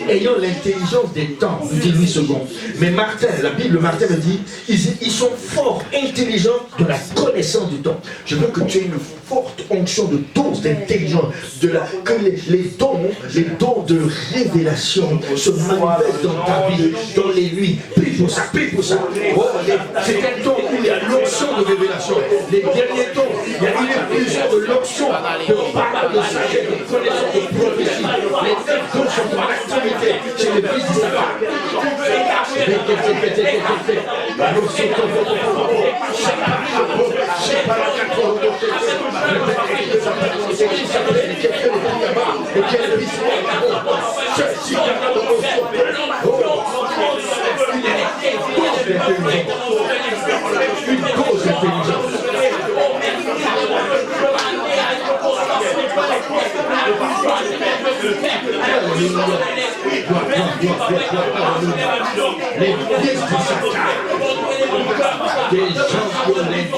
ayant l'intelligence des temps, nous dit une seconde. Mais Martin, la Bible, Martin me dit, ils sont fort intelligents de la connaissance du temps. Je veux que tu aies une forte onction de dose d'intelligence, que les dons de révélation se manifestent dans ta vie, dans les nuits. Prie pour ça, prie pour ça. Oh, c'est un temps où il y a l'onction de révélation. Les derniers temps, il y a une effusion de l'onction de parole, de sagesse, de connaissance, de prophétie. Les 9 dons sont en activité chez les fils d'Issachar. Une cause d'intelligence. Les fils d'Issachar, des gens de l'intelligence.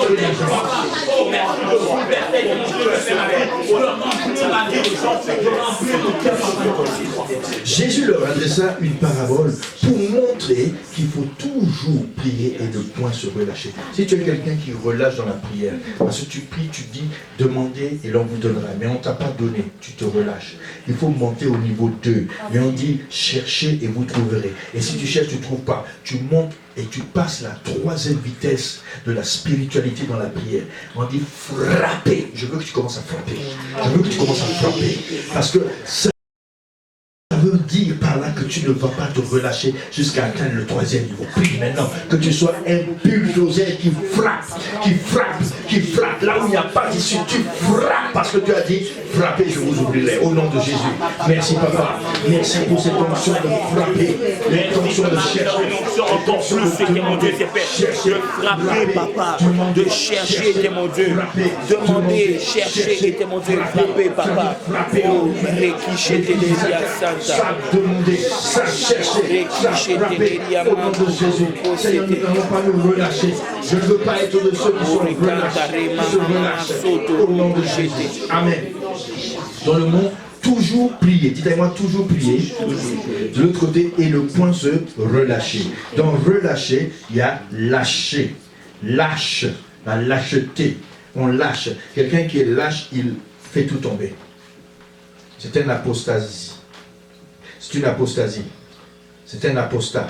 Jésus leur adressa une parabole pour montrer qu'il faut toujours prier et ne point se relâcher. Si tu es quelqu'un qui relâche dans la prière, parce que tu pries, tu dis, demandez et l'on vous donnera. Mais on ne t'a pas donné, tu te relâches. Il faut monter au niveau 2. Et on dit, cherchez et vous trouverez. Et si tu cherches, tu ne trouves pas. Tu montes et tu passes la 3e vitesse de la spiritualité dans la prière. On dit, frapper. Je veux que tu commences à frapper. Je veux que tu commences à frapper. Parce que ça veut dire par là que tu ne vas pas te relâcher jusqu'à atteindre le 3e niveau. Prie maintenant que tu sois un bulldozer qui frappe, qui frappe, qui frappe. Là où il n'y a pas d'issue, tu frappes parce que tu as dit, frappez, je vous ouvrirai. Au nom de Jésus. Merci papa. Merci pour cette onction de frapper, l'intention de chercher. Encore plus, c'est que mon Dieu s'est fait. De frapper, papa. De chercher, était mon Dieu. Demander, chercher, était mon Dieu. Frapper, papa. Oh, ça demander, ça chercher, ça frapper au nom de Jésus. Seigneur, nous n'allons pas nous relâcher. Je ne veux pas être de ceux qui sont relâchés, qui se relâchent au nom de Jésus. Amen. Dans le monde, toujours prier. Dites-moi, toujours prier. De l'autre côté, et le point se relâcher. Dans relâcher, il y a lâcher. Lâche, la lâcheté. On lâche. Quelqu'un qui est lâche, il fait tout tomber. C'est une apostasie. C'est une apostasie. C'est un apostat.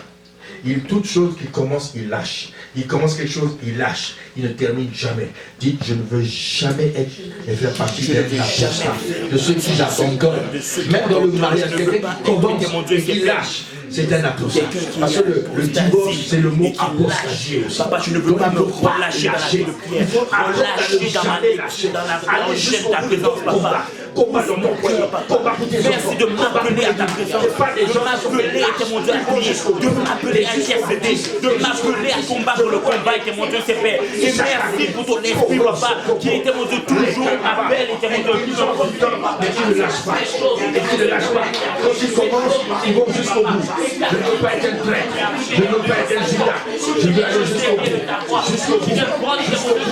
toute chose qui commence, il lâche. Il commence quelque chose, il lâche. Il ne termine jamais. Dites, je ne veux jamais être et faire partie d'un apostat, de ceux qui abandonnent. Même dans le mariage, quelqu'un qui commence et qui lâche. C'est un apostat. Parce que le divorce, c'est le mot apostasie aussi. Papa, tu ne veux pas me relâcher dans la vie de prière. Relâcher dans ma lecture, dans la recherche de ta présence, papa. Combat dans mon cœur, combat pour tes enfants. Merci de m'appeler à ta présence, de m'appeler, était mon Dieu, à prier, de m'appeler à intercéder, de m'appeler à combattre le combat, était mon Dieu, c'est Père. Et merci pour ton esprit, papa, qui était mon Dieu, toujours appelle, était mon Dieu. Mais tu ne lâches pas. Et tu ne lâches pas. Quand ils commencent, ils vont jusqu'au bout. Je ne veux pas être un traître. Je ne veux pas être un Judas. Je veux aller jusqu'au bout. Jusqu'au bout.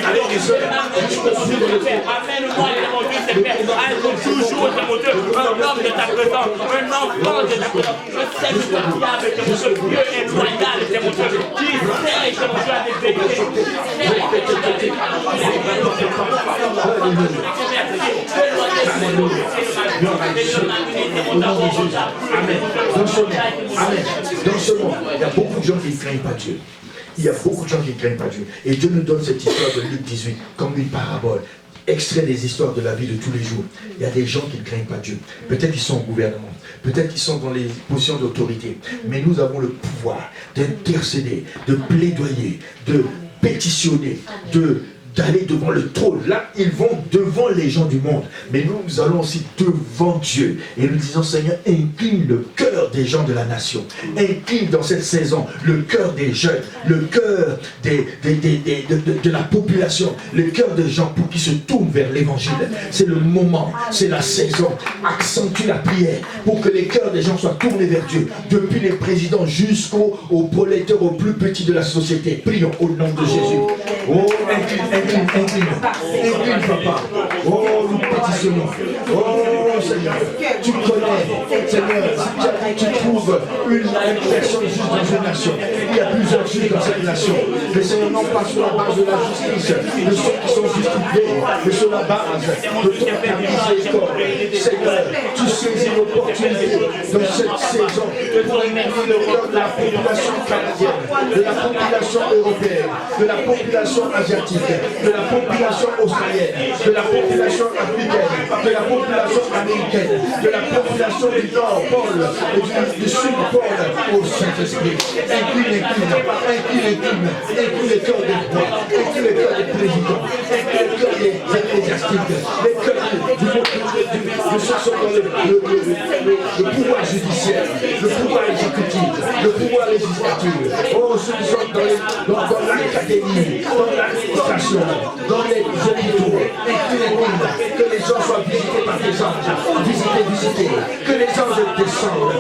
Allez, les soeurs, jusqu'au bout. Amène-moi, mon Dieu, c'est Père. Toujours, mon Dieu, un homme de ta présence, un enfant de ta présence. Je sais que ton diable est mon Dieu, Dieu est loyal, c'est mon Dieu, qui sert, mon Dieu, à des vérités. Amen. Dans ce monde, il y a beaucoup de gens qui ne craignent pas Dieu. Il y a beaucoup de gens qui ne craignent pas Dieu. Et Dieu nous donne cette histoire de Luc 18 comme une parabole, extrait des histoires de la vie de tous les jours. Il y a des gens qui ne craignent pas Dieu. Peut-être qu'ils sont au gouvernement, peut-être qu'ils sont dans les positions d'autorité. Mais nous avons le pouvoir d'intercéder, de plaidoyer, de pétitionner, d'aller devant le trône. Là, ils vont devant les gens du monde. Mais nous allons aussi devant Dieu. Et nous disons, Seigneur, incline le cœur des gens de la nation. Incline dans cette saison le cœur des jeunes, le cœur de la population, le cœur des gens pour qu'ils se tournent vers l'évangile. C'est le moment, c'est la saison. Accentue la prière pour que les cœurs des gens soient tournés vers Dieu. Depuis les présidents jusqu'aux prolétaires, aux plus petits de la société. Prions au nom de Jésus. Oh, incline, papa. Oh, nous pétitionnons. Oh, Seigneur, tu connais, Seigneur, tu trouves une personne juste dans une nation. Il y a plusieurs juges dans cette nation. Mais Seigneur, non pas sur la base de la justice, de ceux qui sont justifiés, mais sur la base de ta miséricorde. Seigneur, tu saisis l'opportunité dans cette saison pour émerger le cœur de la population canadienne, de la population européenne, de la population asiatique, de la population australienne, de la population africaine, de la population américaine, de la population du Nord, Paul, et du Sud, Paul, au Saint-Esprit. Incline les cœurs des rois, incline les cœurs des présidents, incline les cœurs des ecclésiastiques, les cœurs de ceux qui sont dans le pouvoir judiciaire, le pouvoir exécutif, le pouvoir législatif, oh, ceux qui sont dans l'académie, dans l'administration, dans les hôpitaux, que les gens soient visités par des anges, visités, que les anges descendent,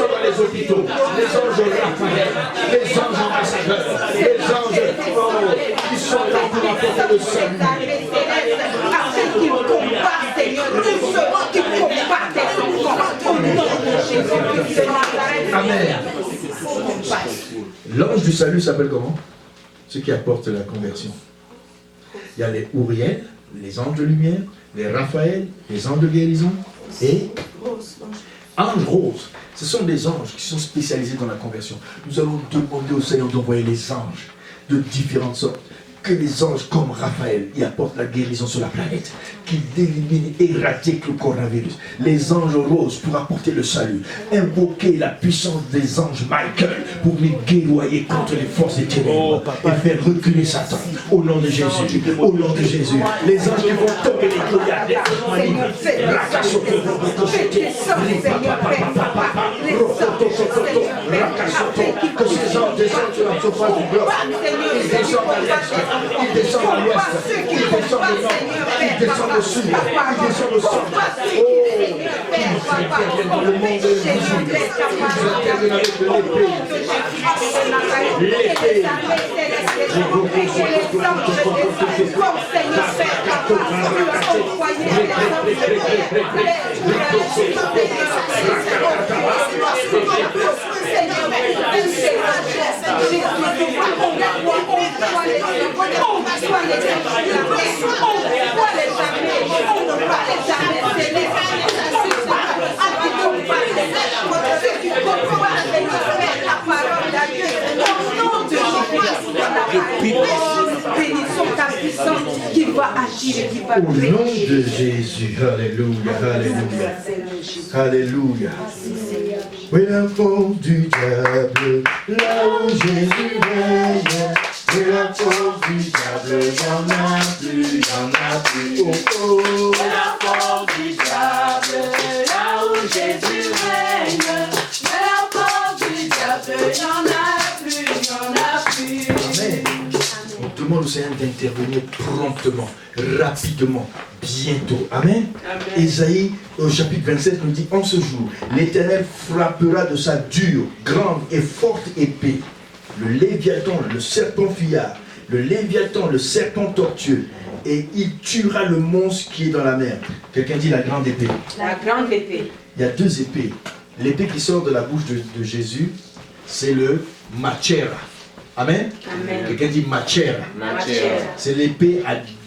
dans les hôpitaux, les anges Raphaël, les anges ambassadeurs, les anges qui sont là pour apporter le salut. Afin qu'ils combattent, Seigneur, tous ceux qui combattent au nom de Jésus. Amen. L'ange du salut s'appelle comment? Ceux qui apportent la conversion. Il y a les Uriel, les anges de lumière, les Raphaël, les anges de guérison et ange rose. Ce sont des anges qui sont spécialisés dans la conversion. Nous allons demander au Seigneur d'envoyer les anges de différentes sortes. Que les anges comme Raphaël y apportent la guérison sur la planète, qu'ils éliminent, éradiquent le coronavirus. Les anges roses pour apporter le salut. Invoquer la puissance des anges Michael pour nous guéroyer contre les forces des ténèbres et faire reculer Satan. Au nom de Jésus, au nom de Jésus. Les anges qui vont tomber les Goliaths, que ces anges descendent sur la surface du globe. Ils descendent à l'est. Il descend à l'ouest, il descend au nord, il descend au sud, il descend au centre. Oh, ils interviennent dans le monde invisible. Ils interviennent avec l'épée. On Au nom de Jésus. Alléluia, alléluia. Alléluia. Oui, la force du diable, là où Jésus règne. Oui, la force du diable, y'en a plus, y'en a plus. Oh, oh. La force du diable, là où Jésus règne. La force du diable, y'en a plus, y'en a plus. Amen. On demande au Seigneur d'intervenir promptement, rapidement, bientôt. Amen. Ésaïe au chapitre 27 nous dit: en ce jour, l'Éternel frappera de sa dure, grande et forte épée le Léviathan, le serpent fuyard, le Léviathan, le serpent tortueux, et il tuera le monstre qui est dans la mer. Quelqu'un dit la grande épée. La grande épée. Il y a deux épées. L'épée qui sort de la bouche de Jésus, c'est le machera. Amen. Amen. Quelqu'un dit machera. C'est l'épée,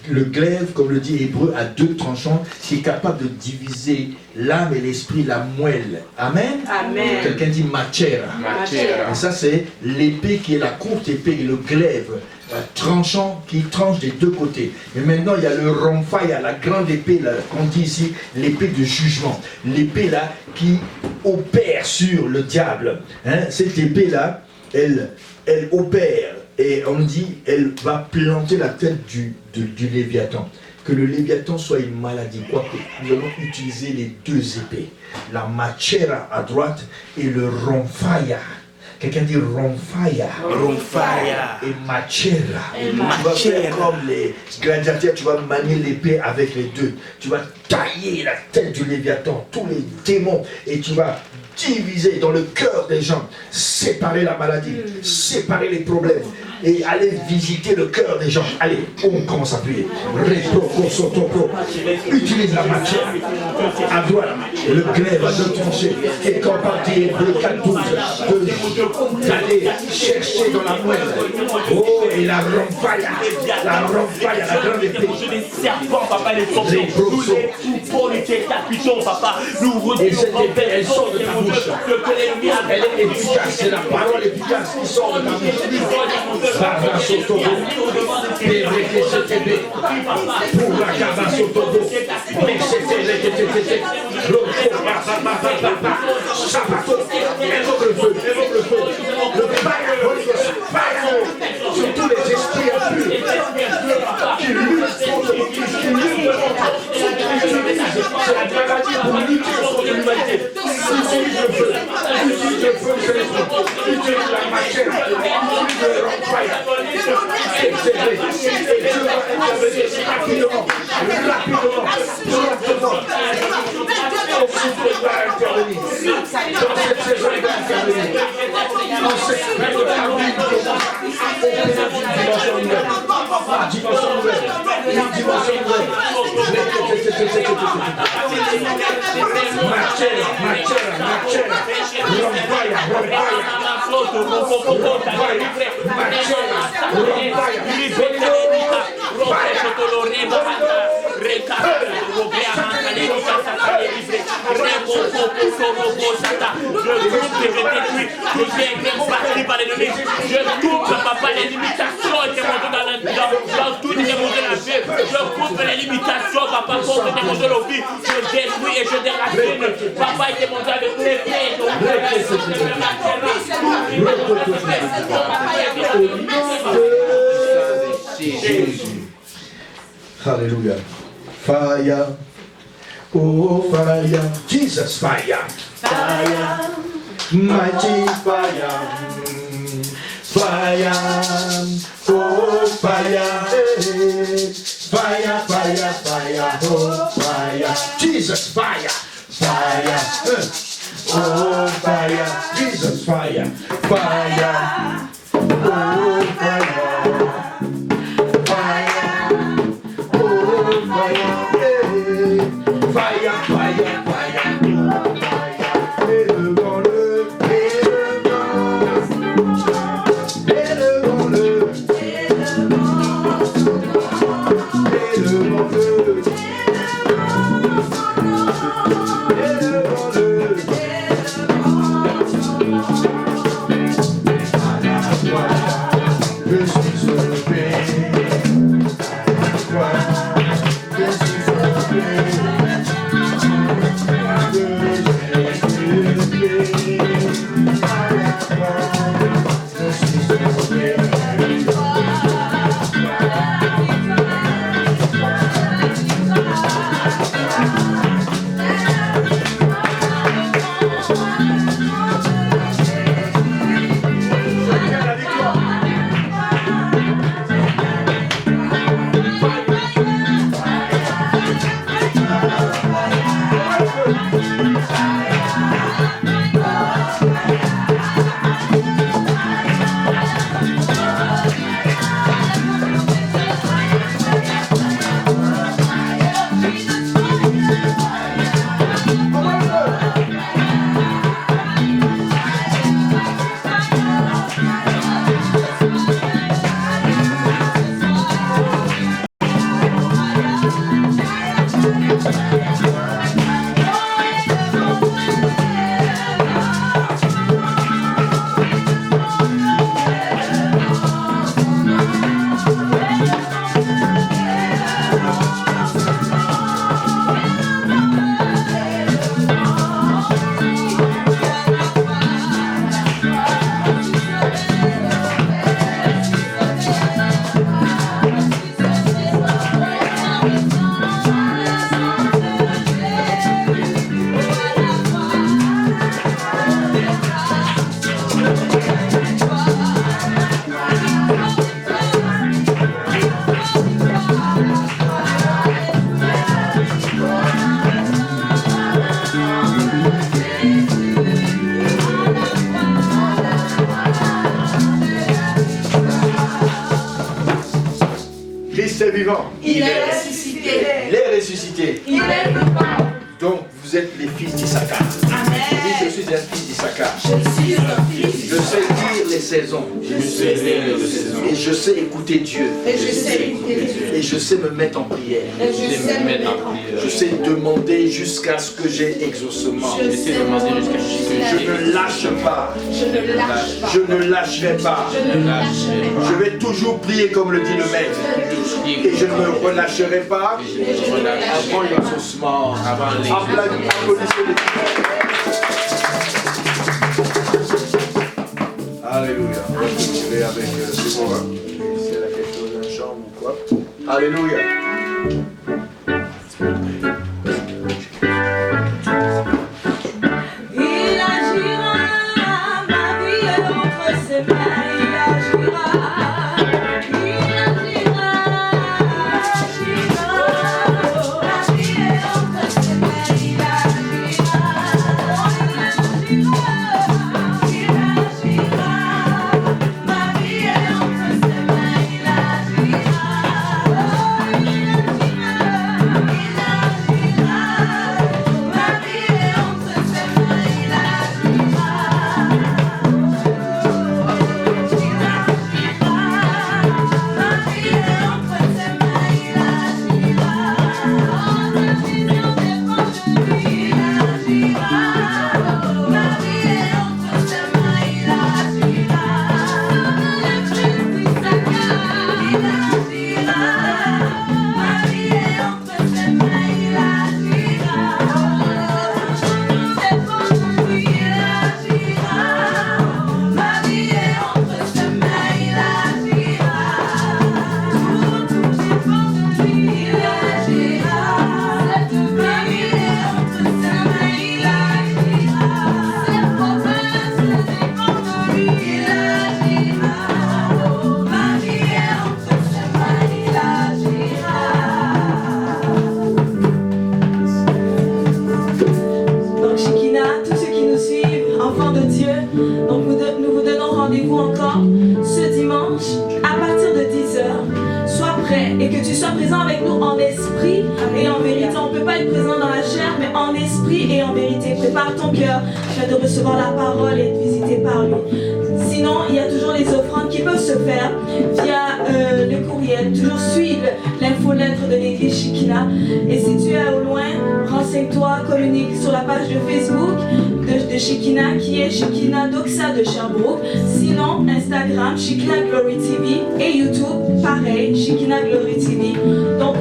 le glaive, comme le dit l'hébreu, à deux tranchants, qui est capable de diviser l'âme et l'esprit, la moelle. Amen. Amen. Quelqu'un dit machera. Et ça, c'est l'épée qui est la courte épée, le glaive tranchant qui tranche des deux côtés. Mais maintenant, il y a le ramphaya, la grande épée, qu'on dit ici, l'épée de jugement. L'épée là qui opère sur le diable. Hein? Cette épée là, elle opère. Et on dit, elle va planter la tête du Léviathan. Que le Léviathan soit une maladie. Quoique nous allons utiliser les deux épées. La machera à droite et le ramphaya. Quelqu'un dit ramphaya. Et machera. Tu vas faire comme les gladiateurs, tu vas manier l'épée avec les deux. Tu vas tailler la tête du Léviathan, tous les démons, et tu vas diviser dans le cœur des gens, séparer la maladie, séparer les problèmes, et aller visiter le cœur des gens. Allez, on commence à prier. Utilise la matière à droite, le glaive à deux tranchées, et quand partir de 4-12, d'aller chercher dans la moelle. Oh, et la ramphaya, la grande épée. Les serpents, papa, les scorpions, nous les coupons, les décapitons, papa. Nous Et cette épée, elle sort de ta bouche. Elle est efficace, c'est la parole efficace qui sort de ta bouche. Pour la Kabasotobo, mais c'était Sabato, évoque le feu, le fire, sur tous les esprits impurs qui luttent contre c'est la maladie pour lutter contre l'humanité. Utilise le feu, utilise la machine, utilise le ramphaya, et Dieu va intervenir rapidement, promptement. Il va intervenir. Dans cette saison, il va intervenir. En cette période de dimension nouvelle. Une dimension nouvelle. Machera. Je coupe, papa, les limitations qui montent dans tout les monter la vie. Je coupe les limitations, papa, pour que les monter la vie. Je détruis et je déracine. Papa, il est monté avec les pieds. Jésus. Alléluia. Fire. Oh, fire. Jesus, fire. Mighty fire. Fire. Oh, fire. Fire. Oh, fire. Jesus, fire. Oh, fire. Jesus, fire. Oh, fire. vivant. Il est ressuscité. Il est ressuscité. Il est vivant. Donc vous êtes les fils d'Issachar. Amen. Oui, je suis un fils d'Issachar. Je suis un fils. Je sais lire les saisons. Je sais lire les saisons. Et je sais écouter Dieu. Et je sais écouter Dieu. Et je sais me mettre en prière. Et je sais me mettre en prière. Je sais demander jusqu'à ce que j'ai exaucement. Je sais demander jusqu'à ce que j'ai. Je ne lâche pas. Je ne lâche pas. Je ne lâcherai pas. Je ne lâcherai pas. Je vais toujours prier comme le dit le maître. Et je ne me relâcherai pas avant l'exaucement. Applaudissez les Alléluia. Je vais avec c'est bon, hein? Si elle a quelque chose, un chant ou quoi. Alléluia. Il agira, ma vie est entre ses mains, il agira. Il agira, ma vie est entre ses mains, il agira. Il agira, ma vie est entre ses mains, il agira. Donc Shekina, tous ceux qui nous suivent, enfants de Dieu, donc nous vous donnons rendez-vous encore ce dimanche à partir de 10h. Sois prêt et que tu sois présent avec nous en esprit et en vérité. On ne peut pas être présent dans la chair, mais en esprit et en vérité. Prépare ton cœur, tu vas de recevoir la parole et être visité par lui. Sinon, il y a toujours les offrandes qui peuvent se faire via le courriel. Toujours suivre l'infolettre de l'église Shekina. Et si tu es au loin, renseigne-toi, communique sur la page de Facebook de Shekina qui est Shekina Doxa de Sherbrooke. Sinon, Instagram, Shekina Glory TV et YouTube, pareil, Shekina Glory TV. Donc,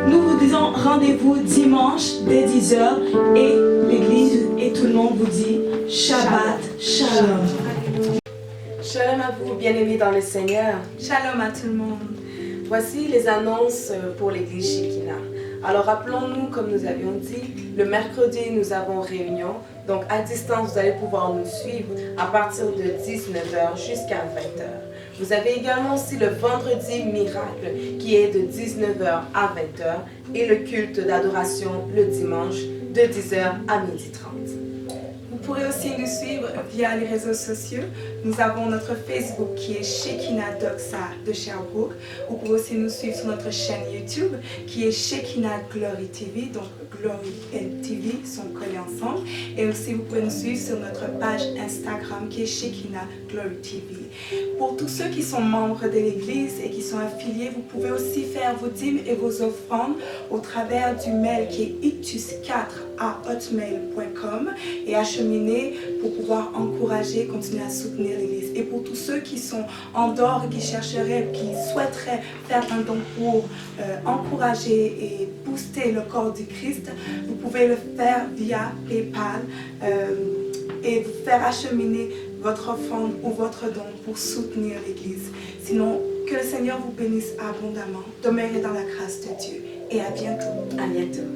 nous vous disons rendez-vous dimanche dès 10h et l'église et tout le monde vous dit Shabbat Shalom. Shalom à vous, bien-aimés dans le Seigneur. Shalom à tout le monde. Voici les annonces pour l'église Shekina. Alors rappelons-nous, comme nous avions dit, le mercredi nous avons réunion. Donc à distance, vous allez pouvoir nous suivre à partir de 19h jusqu'à 20h. Vous avez également aussi le vendredi miracle qui est de 19h à 20h et le culte d'adoration le dimanche de 10h à 12h30. Vous pourrez aussi nous suivre via les réseaux sociaux. Nous avons notre Facebook qui est Shekina Doxa de Sherbrooke. Vous pouvez aussi nous suivre sur notre chaîne YouTube qui est Shekina Glory TV. Donc Glory et TV sont collés ensemble. Et aussi vous pouvez nous suivre sur notre page Instagram qui est Shekina Glory TV. Pour tous ceux qui sont membres de l'église et qui sont affiliés, vous pouvez aussi faire vos dîmes et vos offrandes au travers du mail qui est ictus4@hotmail.com et acheminer pour pouvoir encourager, continuer à soutenir l'église. Et pour tous ceux qui sont en dehors et qui chercheraient, qui souhaiteraient faire un don pour encourager et booster le corps du Christ, vous pouvez le faire via PayPal et faire acheminer votre offrande ou votre don pour soutenir l'église. Sinon, que le Seigneur vous bénisse abondamment. Demeurez dans la grâce de Dieu et à bientôt. À bientôt.